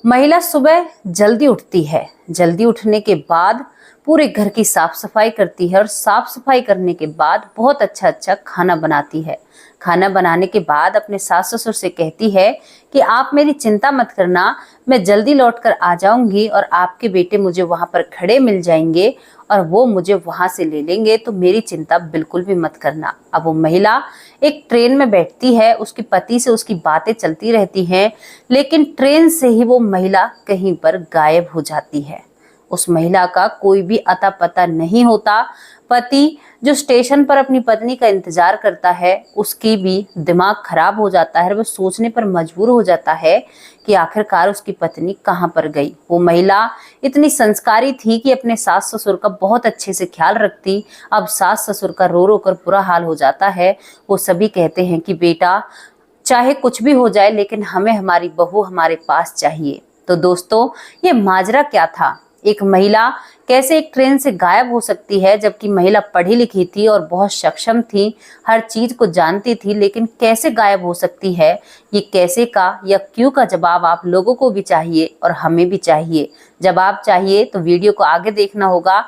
महिला सुबह जल्दी उठती है। जल्दी उठने के बाद पूरे घर की साफ सफाई करती है और साफ सफाई करने के बाद बहुत अच्छा अच्छा खाना बनाती है। खाना बनाने के बाद अपने सास ससुर से कहती है कि आप मेरी चिंता मत करना, मैं जल्दी लौट कर आ जाऊंगी और आपके बेटे मुझे वहां पर खड़े मिल जाएंगे और वो मुझे वहां से ले लेंगे, तो मेरी चिंता बिल्कुल भी मत करना। अब वो महिला एक ट्रेन में बैठती है, उसके पति से उसकी बातें चलती रहती हैं, लेकिन ट्रेन से ही वो महिला कहीं पर गायब हो जाती है। उस महिला का कोई भी अता पता नहीं होता। पति जो स्टेशन पर अपनी पत्नी का इंतजार करता है, उसकी भी दिमाग खराब हो जाता है। वो सोचने पर मजबूर हो जाता है कि आखिरकार उसकी पत्नी कहाँ पर गई। वो महिला इतनी संस्कारी थी कि अपने सास ससुर का बहुत अच्छे से ख्याल रखती। अब सास ससुर का रो रो कर बुरा हाल हो जाता है। वो सभी कहते हैं कि बेटा, चाहे कुछ भी हो जाए लेकिन हमें हमारी बहू हमारे पास चाहिए। तो दोस्तों, ये माजरा क्या था? एक महिला कैसे एक ट्रेन से गायब हो सकती है, जबकि महिला पढ़ी लिखी थी और बहुत सक्षम थी, हर चीज को जानती थी, लेकिन कैसे गायब हो सकती है? ये कैसे का या क्यों का जवाब आप लोगों को भी चाहिए और हमें भी चाहिए। जवाब चाहिए तो वीडियो को आगे देखना होगा।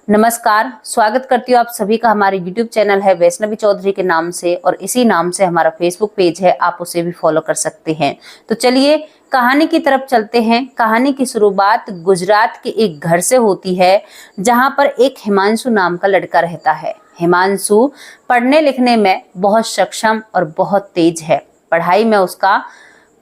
नमस्कार, स्वागत करती हूँ आप सभी का। हमारे YouTube चैनल है वैष्णवी चौधरी के नाम से और इसी नाम से हमारा Facebook पेज है, आप उसे भी फॉलो कर सकते हैं। तो चलिए कहानी की तरफ चलते हैं। कहानी की शुरुआत गुजरात के एक घर से होती है, जहां पर एक हिमांशु नाम का लड़का रहता है। हिमांशु पढ़ने लिखने में बहुत सक्षम और बहुत तेज है। पढ़ाई में उसका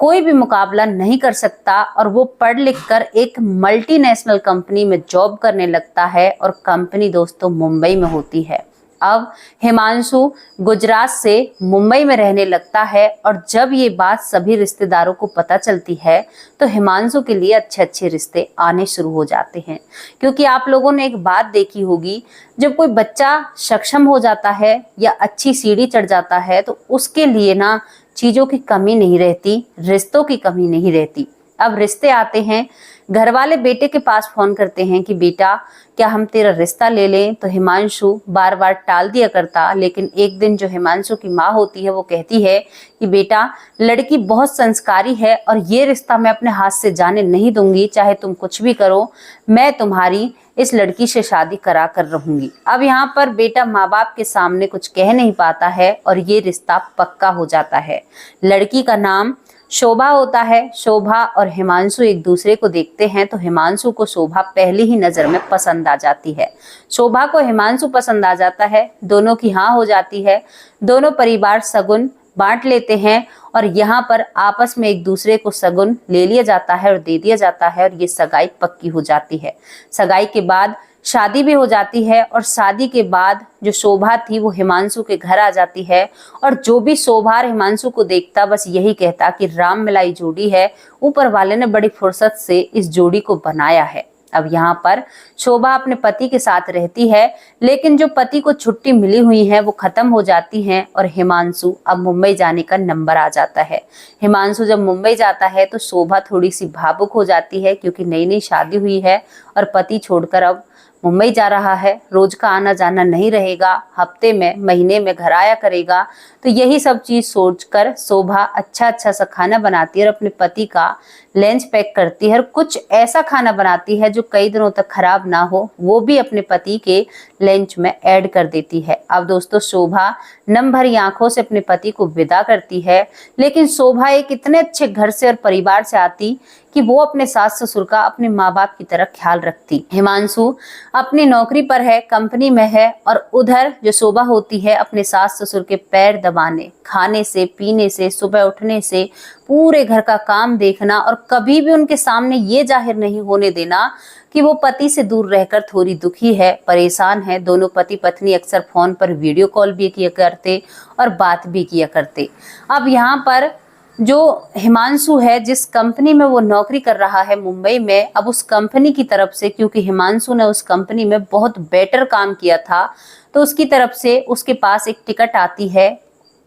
कोई भी मुकाबला नहीं कर सकता और वो पढ़ लिख कर एक मल्टीनेशनल कंपनी में जॉब करने लगता है और कंपनी दोस्तों मुंबई में होती है। अब हिमांशु गुजरात से मुंबई में रहने लगता है और जब ये बात सभी रिश्तेदारों को पता चलती है तो हिमांशु के लिए अच्छे अच्छे रिश्ते आने शुरू हो जाते हैं। क्योंकि आप लोगों ने एक बात देखी होगी, जब कोई बच्चा सक्षम हो जाता है या अच्छी सीढ़ी चढ़ जाता है तो उसके लिए ना चीजों की कमी नहीं रहती, रिश्तों की कमी नहीं रहती। अब रिश्ते आते हैं। घर वाले बेटे के पास फोन करते हैं कि बेटा, क्या हम तेरा रिश्ता ले लें? तो हिमांशु बार बार टाल दिया करता, लेकिन एक दिन जो हिमांशु की माँ होती है वो कहती है कि बेटा, लड़की बहुत संस्कारी है और ये रिश्ता मैं अपने हाथ से जाने नहीं दूंगी, चाहे तुम कुछ भी करो, मैं तुम्हारी इस लड़की से शादी करा कर रहूंगी। अब यहाँ पर बेटा माँ बाप के सामने कुछ कह नहीं पाता है और ये रिश्ता पक्का हो जाता है। लड़की का नाम शोभा होता है। शोभा और हिमांशु एक दूसरे को देखते हैं तो हिमांशु को शोभा पहली ही नजर में पसंद आ जाती है। शोभा को हिमांशु पसंद आ जाता है। दोनों की हाँ हो जाती है। दोनों परिवार शगुन बांट लेते हैं और यहाँ पर आपस में एक दूसरे को शगुन ले लिया जाता है और दे दिया जाता है और ये सगाई पक्की हो जाती है। सगाई के बाद शादी भी हो जाती है और शादी के बाद जो शोभा थी वो हिमांशु के घर आ जाती है और जो भी शोभा हिमांशु को देखता बस यही कहता कि राम मिलाई जोड़ी है, ऊपर वाले ने बड़ी फुर्सत से इस जोड़ी को बनाया है। अब यहाँ पर शोभा अपने पति के साथ रहती है, लेकिन जो पति को छुट्टी मिली हुई है वो खत्म हो जाती है और हिमांशु अब मुंबई जाने का नंबर आ जाता है। हिमांशु जब मुंबई जाता है तो शोभा थोड़ी सी भावुक हो जाती है, क्योंकि नई नई शादी हुई है और पति छोड़कर अब मुंबई जा रहा है। रोज का आना जाना नहीं रहेगा, हफ्ते में महीने में घर आया करेगा। तो यही सब चीज सोचकर शोभा अच्छा अच्छा सा खाना बनाती है और अपने पति का लंच पैक करती है और कुछ ऐसा खाना बनाती है जो कई दिनों तक खराब ना हो, वो भी अपने पति के लंच में ऐड कर देती है। अब दोस्तों, शोभा नम भरी आंखों से अपने पति को विदा करती है, लेकिन शोभा एक इतने अच्छे घर से और परिवार से आती कि वो अपने सास ससुर का अपने माँ बाप की तरह ख्याल रखती। हिमांशु अपनी नौकरी पर है, कंपनी में है, और उधर जो शोभा होती है अपने सास ससुर के पैर दबाने, खाने से पीने से, सुबह उठने से, पूरे घर का काम देखना और कभी भी उनके सामने ये जाहिर नहीं होने देना कि वो पति से दूर रहकर थोड़ी दुखी है, परेशान है। दोनों पति पत्नी अक्सर फोन पर वीडियो कॉल भी किया करते और बात भी किया करते। अब यहाँ पर जो हिमांशु है, जिस कंपनी में वो नौकरी कर रहा है मुंबई में, अब उस कंपनी की तरफ से, क्योंकि हिमांशु ने उस कंपनी में बहुत बेटर काम किया था, तो उसकी तरफ से उसके पास एक टिकट आती है,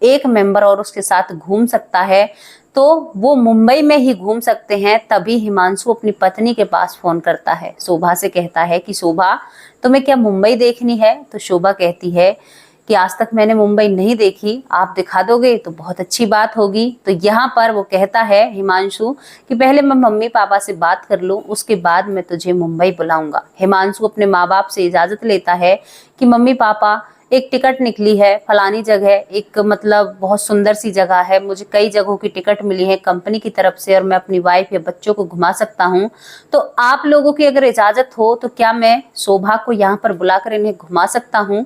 एक मेंबर और उसके साथ घूम सकता है, तो वो मुंबई में ही घूम सकते हैं। तभी हिमांशु अपनी पत्नी के पास फोन करता है, शोभा से कहता है कि शोभा, तुम्हें क्या मुंबई देखनी है? तो शोभा कहती है कि आज तक मैंने मुंबई नहीं देखी, आप दिखा दोगे तो बहुत अच्छी बात होगी। तो यहाँ पर वो कहता है हिमांशु कि पहले मैं मम्मी पापा से बात कर लूं, उसके बाद मैं तुझे मुंबई बुलाऊंगा। हिमांशु अपने माँ बाप से इजाजत लेता है कि मम्मी पापा एक टिकट निकली है फलानी जगह, एक मतलब बहुत सुंदर सी जगह है, मुझे कई जगहों की टिकट मिली है कंपनी की तरफ से और मैं अपनी वाइफ या बच्चों को घुमा सकता हूँ। तो आप लोगों की अगर इजाजत हो तो क्या मैं शोभा को यहाँ पर बुलाकर इन्हें घुमा सकता हूँ।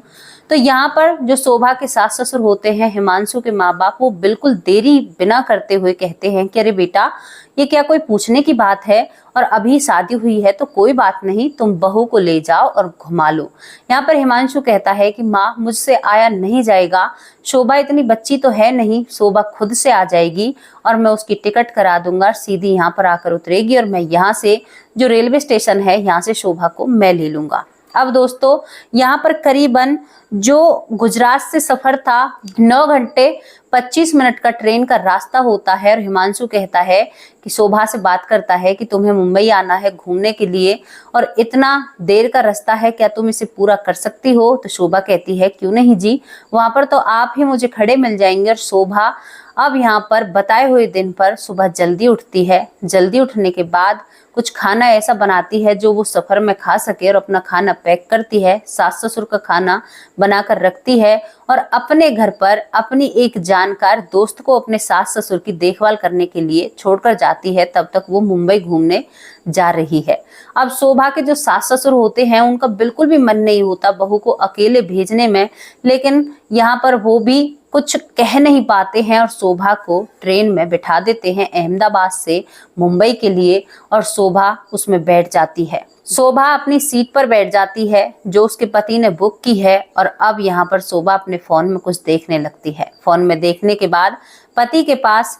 तो यहाँ पर जो शोभा के सास ससुर होते हैं, हिमांशु के माँ बाप, वो बिल्कुल देरी बिना करते हुए कहते हैं कि अरे बेटा, ये क्या कोई पूछने की बात है, और अभी शादी हुई है तो कोई बात नहीं, तुम बहू को ले जाओ और घुमा लो। यहाँ पर हिमांशु कहता है कि माँ मुझसे आया नहीं जाएगा, शोभा इतनी बच्ची तो है नहीं, शोभा खुद से आ जाएगी और मैं उसकी टिकट करा दूंगा, सीधी यहाँ पर आकर उतरेगी और मैं यहाँ से जो रेलवे स्टेशन है यहाँ से शोभा को मैं ले लूंगा। अब दोस्तों यहाँ पर करीबन जो गुजरात से सफर था 9 घंटे 25 मिनट का ट्रेन का रास्ता होता है और हिमांशु कहता है कि शोभा से बात करता है कि तुम्हें मुंबई आना है घूमने के लिए और इतना देर का रास्ता है, क्या तुम इसे पूरा कर सकती हो। तो शोभा कहती है क्यों नहीं जी, वहां पर तो आप ही मुझे खड़े मिल जाएंगे। और शोभा अब यहाँ पर बताए हुए दिन पर सुबह जल्दी उठती है। जल्दी उठने के बाद कुछ खाना ऐसा बनाती है जो वो सफर में खा सके और अपना खाना पैक करती है, सास ससुर का खाना बनाकर रखती है और अपने घर पर अपनी एक जानकार दोस्त को अपने सास ससुर की देखभाल करने के लिए छोड़कर जाती है। तब तक वो मुंबई घूमने जा रही है। अब शोभा के जो सास ससुर होते हैं उनका बिल्कुल भी मन नहीं होता बहू को अकेले भेजने में, लेकिन यहाँ पर वो भी कुछ कह नहीं पाते हैं और शोभा को ट्रेन में बिठा देते हैं अहमदाबाद से मुंबई के लिए और शोभा उसमें बैठ जाती है। शोभा अपनी सीट पर बैठ जाती है जो उसके पति ने बुक की है और अब यहाँ पर शोभा अपने फोन में कुछ देखने लगती है। फोन में देखने के बाद पति के पास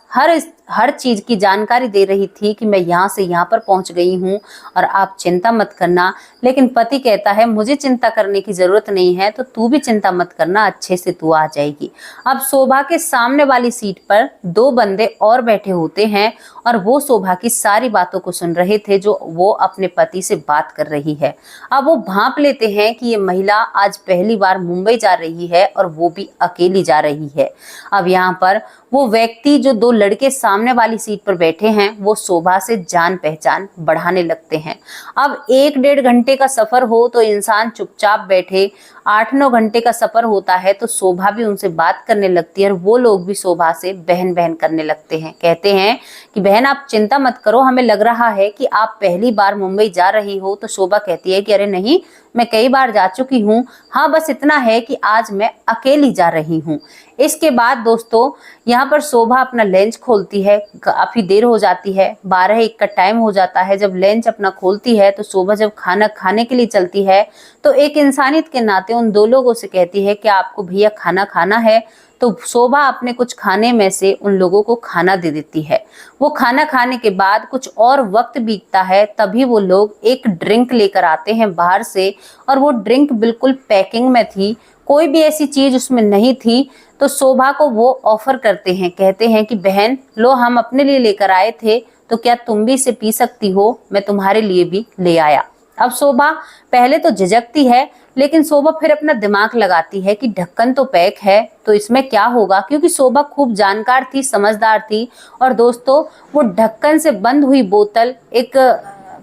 हर चीज की जानकारी दे रही थी कि मैं यहाँ से यहाँ पर पहुंच गई हूँ और आप चिंता मत करना, लेकिन पति कहता है मुझे चिंता करने की जरूरत नहीं है, तो तू भी चिंता मत करना, अच्छे से तू आ जाएगी। अब शोभा के सामने वाली सीट पर 2 बंदे और बैठे होते हैं और वो शोभा की सारी बातों को सुन रहे थे जो वो अपने पति से बात कर रही है। अब वो भांप लेते हैं कि ये महिला आज पहली बार मुंबई जा रही है और वो भी अकेली जा रही है। अब यहाँ पर वो व्यक्ति जो 2 लड़के सामने वाली सीट पर बैठे हैं वो शोभा से जान पहचान बढ़ाने लगते हैं। अब 1-1.5 घंटे का सफर हो तो इंसान चुपचाप बैठे, 8-9 घंटे का सफर होता है तो शोभा भी उनसे बात करने लगती है और वो लोग भी शोभा से बहन बहन करने लगते हैं। कहते हैं कि बहन आप चिंता मत करो, हमें लग रहा है कि आप पहली बार मुंबई जा रही हो। तो शोभा कहती है कि अरे नहीं, मैं कई बार जा चुकी हूँ, हाँ बस इतना है कि आज मैं अकेली जा रही हूँ। इसके बाद दोस्तों यहाँ पर शोभा अपना लंच खोलती है, काफी देर हो जाती है, 12-1 का टाइम हो जाता है। जब लंच अपना खोलती है तो शोभा जब खाना खाने के लिए चलती है तो एक इंसानियत के नाते उन 2 लोगों से कहती है कि आपको भैया खाना खाना है। तो शोभा अपने कुछ खाने में से उन लोगों को खाना दे देती है। वो खाना खाने के बाद कुछ और वक्त बीतता है, तभी वो लोग एक ड्रिंक लेकर आते हैं बाहर से और वो ड्रिंक बिल्कुल पैकिंग में थी, कोई भी ऐसी चीज उसमें नहीं थी। तो शोभा को वो ऑफर करते हैं, कहते हैं कि बहन लो, हम अपने लिए लेकर आए थे तो क्या तुम भी इसे पी सकती हो, मैं तुम्हारे लिए भी ले आया। अब शोभा पहले तो झिझकती है, लेकिन शोभा फिर अपना दिमाग लगाती है कि ढक्कन तो पैक है तो इसमें क्या होगा, क्योंकि शोभा खूब जानकार थी, समझदार थी। और दोस्तों वो ढक्कन से बंद हुई बोतल, एक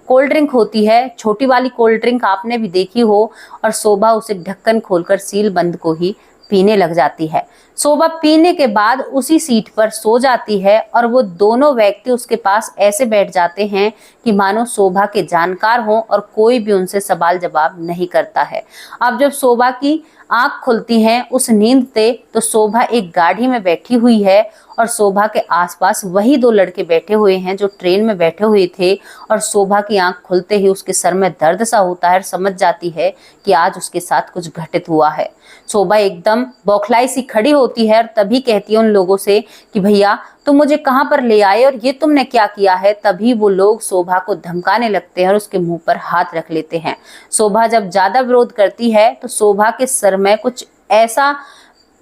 कोल्ड ड्रिंक होती है, छोटी वाली कोल्ड ड्रिंक आपने भी देखी हो, और शोभा उसे ढक्कन खोलकर सील बंद को ही पीने लग जाती है। शोभा पीने के बाद उसी सीट पर सो जाती है और वो दोनों व्यक्ति उसके पास ऐसे बैठ जाते हैं कि मानो शोभा के जानकार हों और कोई भी उनसे सवाल जवाब नहीं करता है। अब जब शोभा की आंख खुलती है उस नींद से, तो शोभा एक गाड़ी में बैठी हुई है और शोभा के आसपास वही 2 लड़के बैठे हुए हैं जो ट्रेन में बैठे हुए थे। और शोभा की आंख खुलते ही उसके सर में दर्द सा होता है और समझ जाती है कि आज उसके साथ कुछ घटित हुआ है। शोभा एकदम बौखलाई सी खड़ी होती है और तभी कहती है उन लोगों से कि भैया तुम मुझे कहाँ पर ले आए और ये तुमने क्या किया है। तभी वो लोग शोभा को धमकाने लगते हैं और उसके मुंह पर हाथ रख लेते हैं। शोभा जब ज्यादा विरोध करती है तो शोभा के सर में कुछ ऐसा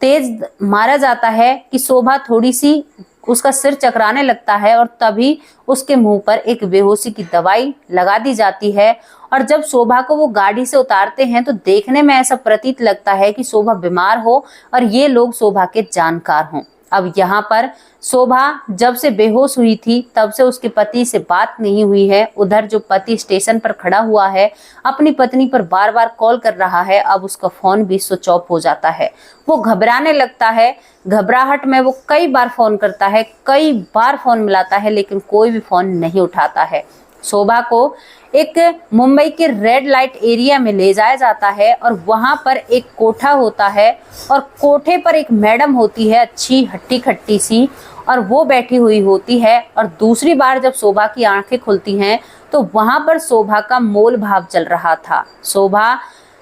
तेज मारा जाता है कि शोभा थोड़ी सी उसका सिर चकराने लगता है और तभी उसके मुंह पर एक बेहोशी की दवाई लगा दी जाती है। और जब शोभा को वो गाड़ी से उतारते हैं तो देखने में ऐसा प्रतीत लगता है कि शोभा बीमार हो और ये लोग शोभा के जानकार हों। अब यहाँ पर शोभा जब से बेहोश हुई थी तब से उसके पति से बात नहीं हुई है। उधर जो पति स्टेशन पर खड़ा हुआ है, अपनी पत्नी पर बार बार कॉल कर रहा है। अब उसका फोन भी स्विच ऑफ हो जाता है। वो घबराने लगता है। घबराहट में वो कई बार फोन करता है, कई बार फोन मिलाता है, लेकिन कोई भी फोन नहीं उठाता है। शोभा को एक मुंबई के रेड लाइट एरिया में ले जाया जाता है और वहां पर एक कोठा होता है और कोठे पर एक मैडम होती है, अच्छी हट्टी खट्टी सी, और वो बैठी हुई होती है। और दूसरी बार जब शोभा की आंखें खुलती हैं तो वहां पर शोभा का मोल भाव चल रहा था। शोभा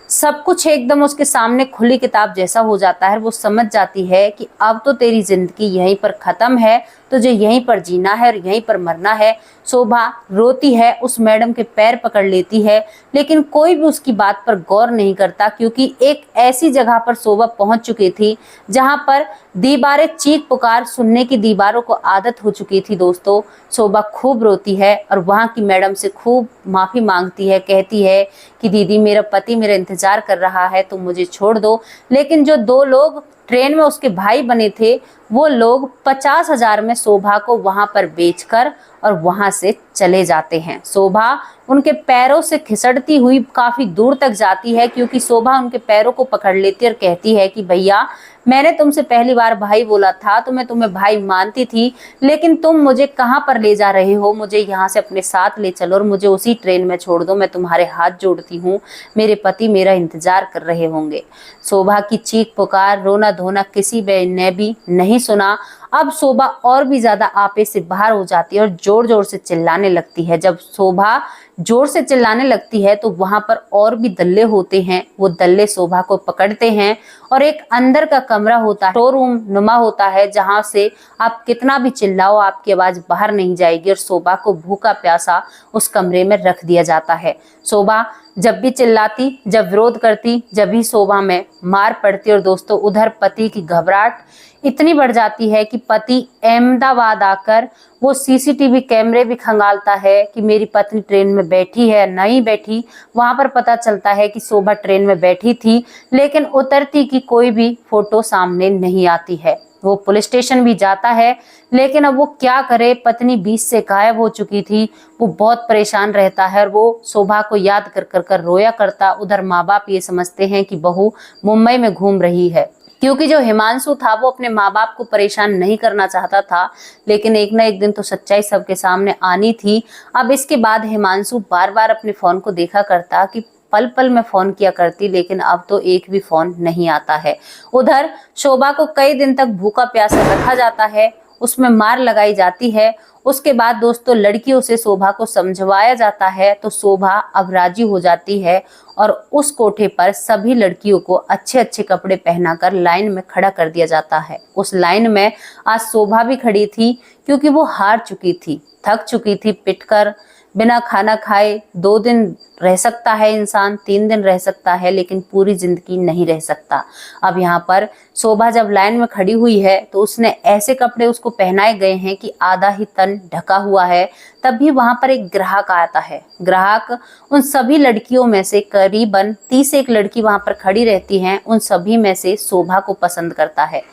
सब कुछ एकदम उसके सामने खुली किताब जैसा हो जाता है। वो समझ जाती है कि अब तो तेरी जिंदगी यहीं पर खत्म है, तुझे यहीं पर जीना है और यहीं पर मरना है। शोभा रोती है, उस मैडम के पैर पकड़ लेती है, लेकिन कोई भी उसकी बात पर गौर नहीं करता, क्योंकि एक ऐसी जगह पर शोभा पहुंच चुकी थी जहां पर दीवारें चीख पुकार सुनने की दीवारों को आदत हो चुकी थी। दोस्तों, शोभा खूब रोती है और वहां की मैडम से खूब माफी मांगती है। कहती है कि दीदी, मेरा पति मेरा इंतजार कर रहा है, तुम मुझे छोड़ दो। लेकिन जो दो लोग ट्रेन में उसके भाई बने थे, वो लोग 50,000 में शोभा को वहां पर बेचकर और वहां से चले जाते हैं। शोभा उनके पैरों से खिसड़ती हुई काफी दूर तक जाती है, क्योंकि शोभा उनके पैरों को पकड़ लेती है और कहती है कि भैया, मैंने तुमसे पहली बार भाई बोला था तो मैं तुम्हें भाई मानती थी, लेकिन तुम मुझे कहां पर ले जा रहे हो? मुझे यहाँ से अपने साथ ले चलो और मुझे उसी ट्रेन में छोड़ दो। मैं तुम्हारे हाथ जोड़ती हूँ, मेरे पति मेरा इंतजार कर रहे होंगे। शोभा की चीख पुकार, रोना धोना किसी ने भी नहीं सुना। अब शोभा और भी ज्यादा आपे से बाहर हो जाती है और जोर जोर से चिल्लाने लगती है। जब शोभा जोर से चिल्लाने लगती है तो वहां पर और भी दल्ले होते हैं। वो दल्ले शोभा को पकड़ते हैं और एक अंदर का कमरा होता है, स्टोर रूम नुमा होता है, जहां से आप कितना भी चिल्लाओ आपकी आवाज बाहर नहीं जाएगी। और शोभा को भूखा प्यासा उस कमरे में रख दिया जाता है। शोभा जब भी चिल्लाती, जब विरोध करती, जब भी शोभा में मार पड़ती। और दोस्तों, उधर पति की घबराहट इतनी बढ़ जाती है कि पति अहमदाबाद आकर वो सीसीटीवी कैमरे भी खंगालता है कि मेरी पत्नी ट्रेन में बैठी है नहीं बैठी। वहां पर पता चलता है कि शोभा ट्रेन में बैठी थी, लेकिन उतरती की कोई भी फोटो सामने नहीं आती है। वो पुलिस स्टेशन भी जाता है, लेकिन अब वो क्या करे, पत्नी बीच से गायब हो चुकी थी। वो बहुत परेशान रहता है और वो शोभा को याद कर कर रोया करता। उधर माँ बाप ये समझते हैं कि बहू मुंबई में घूम रही है, क्योंकि जो हिमांशु था वो अपने माँ बाप को परेशान नहीं करना चाहता था, लेकिन एक ना एक दिन तो सच्चाई सबके सामने आनी थी। अब इसके बाद हिमांशु बार बार अपने फोन को देखा करता कि पल पल में फोन किया करती, लेकिन अब तो एक भी फोन नहीं आता है। उधर शोभा को कई दिन तक भूखा प्यासा रखा जाता है, उसमें मार लगाई जाती है। उसके बाद दोस्तों, लड़कियों से शोभा को समझवाया जाता है तो शोभा अब राजी हो जाती है और उस कोठे पर सभी लड़कियों को अच्छे अच्छे कपड़े पहनाकर लाइन में खड़ा कर दिया जाता है। उस लाइन में आज शोभा भी खड़ी थी, क्योंकि वो हार चुकी थी, थक चुकी थी पिटकर। बिना खाना खाए 2 दिन रह सकता है इंसान, 3 दिन रह सकता है, लेकिन पूरी जिंदगी नहीं रह सकता। अब यहाँ पर शोभा जब लाइन में खड़ी हुई है तो उसने ऐसे कपड़े उसको पहनाए गए हैं कि आधा ही तन ढका हुआ है। तभी वहां पर एक ग्राहक आता है। ग्राहक उन सभी लड़कियों में से, करीबन 31 लड़की वहां पर खड़ी रहती हैं, उन सभी में से शोभा को पसंद करता है।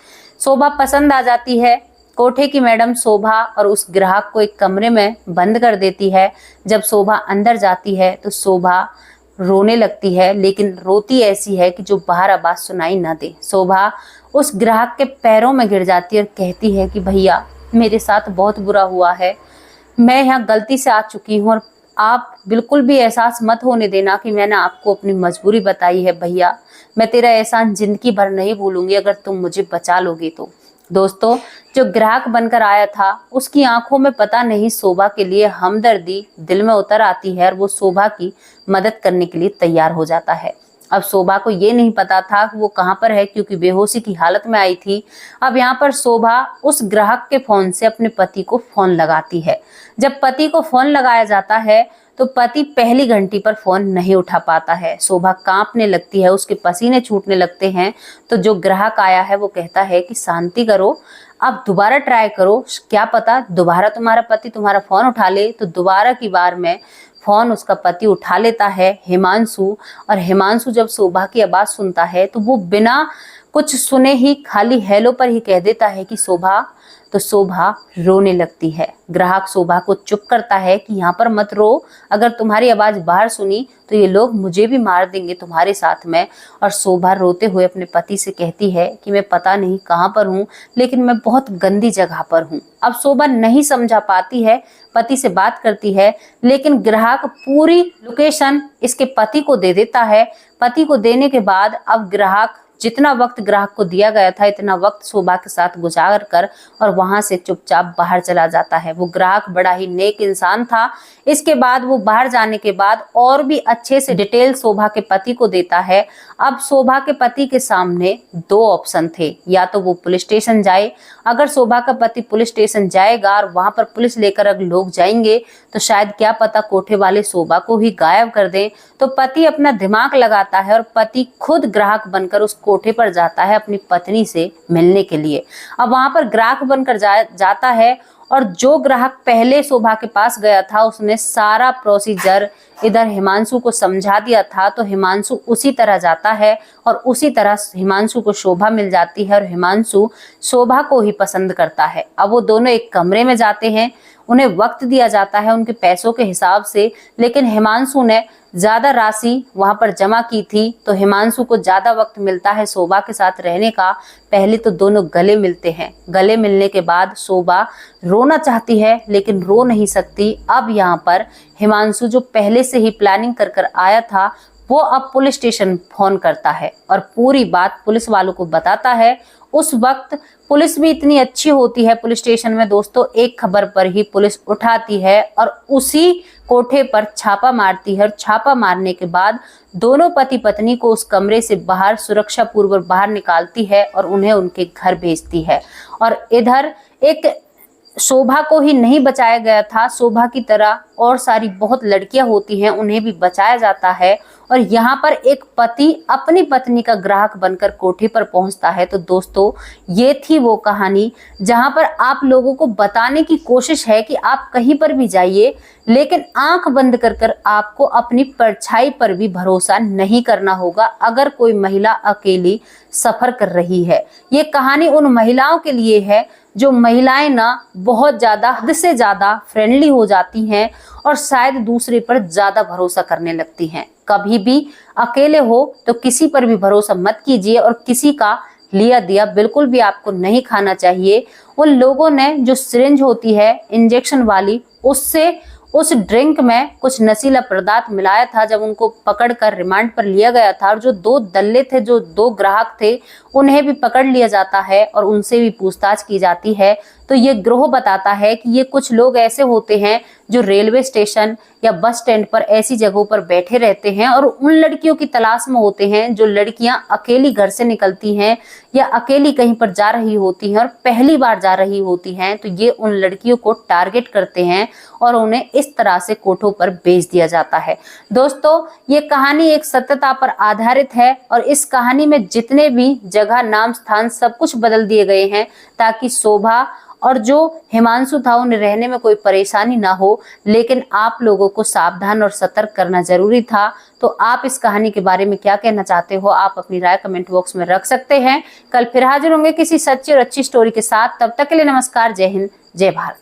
शोभा पसंद आ जाती है। कोठे की मैडम शोभा और उस ग्राहक को एक कमरे में बंद कर देती है। जब शोभा अंदर जाती है तो शोभा रोने लगती है, लेकिन रोती ऐसी है कि जो बाहर आवाज सुनाई न दे। शोभा उस ग्राहक के पैरों में गिर जाती है और कहती है कि भैया, मेरे साथ बहुत बुरा हुआ है, मैं यहाँ गलती से आ चुकी हूँ और आप बिल्कुल भी एहसास मत होने देना कि मैंने आपको अपनी मजबूरी बताई है। भैया, मैं तेरा एहसान जिंदगी भर नहीं भूलूंगी अगर तुम मुझे बचा लोगे तो। दोस्तों, जो ग्राहक बनकर आया था उसकी आंखों में पता नहीं शोभा के लिए हमदर्दी दिल में उतर आती है और वो शोभा की मदद करने के लिए तैयार हो जाता है। अब शोभा को ये नहीं पता था कि वो कहाँ पर है, क्योंकि बेहोशी की हालत में आई थी। अब यहाँ पर शोभा उस ग्राहक के फोन से अपने पति को फोन लगाती है। जब पति को फोन लगाया जाता है तो पति पहली घंटी पर फोन नहीं उठा पाता है। शोभा कांपने लगती है, उसके पसीने छूटने लगते हैं। तो जो ग्राहक आया है वो कहता है कि शांति करो, अब दोबारा ट्राई करो, क्या पता दोबारा तुम्हारा पति तुम्हारा फोन उठा ले। तो दोबारा की बार में फोन उसका पति उठा लेता है, हिमांशु। और हिमांशु जब शोभा की आवाज सुनता है तो वो बिना कुछ सुने ही खाली हेलो पर ही कह देता है कि शोभा। तो शोभा रोने लगती है। ग्राहक शोभा को चुप करता है कि यहाँ पर मत रो, अगर तुम्हारी आवाज बाहर सुनी तो ये लोग मुझे भी मार देंगे तुम्हारे साथ में। और शोभा रोते हुए अपने पति से कहती है कि मैं पता नहीं कहाँ पर हूँ, लेकिन मैं बहुत गंदी जगह पर हूँ। अब शोभा नहीं समझा पाती है, पति से बात करती है, लेकिन ग्राहक पूरी लोकेशन इसके पति को दे देता है। पति को देने के बाद अब ग्राहक जितना वक्त ग्राहक को दिया गया था इतना वक्त शोभा के साथ गुजार कर और वहां से चुपचाप बाहर चला जाता है। वो ग्राहक बड़ा ही नेक इंसान था। इसके बाद वो बाहर जाने के बाद और भी अच्छे से डिटेल शोभा के पति को देता है। अब शोभा के पति के सामने दो ऑप्शन थे, या तो वो पुलिस स्टेशन जाए। अगर शोभा का पति पुलिस स्टेशन जाएगा और वहां पर पुलिस लेकर अगर लोग जाएंगे तो शायद क्या पता कोठे वाले शोभा को ही गायब कर दें। तो पति अपना दिमाग लगाता है और पति खुद ग्राहक बनकर उस कोठे पर जाता है अपनी पत्नी से मिलने के लिए। अब वहां पर ग्राहक बनकर जाता है और जो ग्राहक पहले शोभा के पास गया था उसने सारा प्रोसीजर इधर हिमांशु को समझा दिया था। तो हिमांशु उसी तरह जाता है और उसी तरह हिमांशु को शोभा मिल जाती है और हिमांशु शोभा को ही पसंद करता है। अब वो दोनों एक कमरे में जाते हैं, उन्हें वक्त दिया जाता है उनके पैसों के हिसाब से, लेकिन हिमांशु ने ज्यादा राशि वहां पर जमा की थी तो हिमांशु को ज्यादा वक्त मिलता है शोभा के साथ रहने का। पहले तो दोनों गले मिलते हैं, गले मिलने के बाद शोभा रोना चाहती है लेकिन रो नहीं सकती। अब यहाँ पर हिमांशु जो पहले से ही प्लानिंग कर आया था वो अब पुलिस स्टेशन फोन करता है और पूरी बात पुलिस वालों को बताता है। उस वक्त पुलिस भी इतनी अच्छी होती है पुलिस स्टेशन में दोस्तों, एक खबर पर ही पुलिस उठाती है और उसी कोठे पर छापा मारती है। और छापा मारने के बाद दोनों पति पत्नी को उस कमरे से बाहर सुरक्षा पूर्वक बाहर निकालती है और उन्हें उनके घर भेजती है। और इधर एक शोभा को ही नहीं बचाया गया था, शोभा की तरह और सारी बहुत लड़कियां होती हैं उन्हें भी बचाया जाता है। और यहाँ पर एक पति अपनी पत्नी का ग्राहक बनकर कोठे पर पहुंचता है। तो दोस्तों ये थी वो कहानी जहां पर आप लोगों को बताने की कोशिश है कि आप कहीं पर भी जाइए लेकिन आंख बंद कर आपको अपनी परछाई पर भी भरोसा नहीं करना होगा अगर कोई महिला अकेली सफर कर रही है। ये कहानी उन महिलाओं के लिए है जो महिलाएं ना बहुत ज्यादा हद से ज्यादा फ्रेंडली हो जाती हैं और शायद दूसरे पर ज्यादा भरोसा करने लगती हैं। कभी भी अकेले हो तो किसी पर भी भरोसा मत कीजिए और किसी का लिया दिया बिल्कुल भी आपको नहीं खाना चाहिए। उन लोगों ने जो सिरिंज होती है इंजेक्शन वाली उससे उस ड्रिंक में कुछ नशीला पदार्थ मिलाया था। जब उनको पकड़कर रिमांड पर लिया गया था और जो दो दल्ले थे, जो दो ग्राहक थे, उन्हें भी पकड़ लिया जाता है और उनसे भी पूछताछ की जाती है। तो ये गिरोह बताता है कि ये कुछ लोग ऐसे होते हैं जो रेलवे स्टेशन या बस स्टैंड पर ऐसी जगहों पर बैठे रहते हैं और उन लड़कियों की तलाश में होते हैं जो लड़कियां अकेली घर से निकलती हैं या अकेली कहीं पर जा रही होती हैं और पहली बार जा रही होती हैं। तो ये उन लड़कियों को टारगेट करते हैं और उन्हें इस तरह से कोठों पर भेज दिया जाता है। दोस्तों ये कहानी एक सत्यता पर आधारित है और इस कहानी में जितने भी जगह, नाम, स्थान सब कुछ बदल दिए गए हैं ताकि शोभा और जो हिमांशु था उन्हें रहने में कोई परेशानी ना हो। लेकिन आप लोगों को सावधान और सतर्क करना जरूरी था। तो आप इस कहानी के बारे में क्या कहना चाहते हो, आप अपनी राय कमेंट बॉक्स में रख सकते हैं। कल फिर हाजिर होंगे किसी सच्ची और अच्छी स्टोरी के साथ। तब तक के लिए नमस्कार, जय हिंद, जय भारत।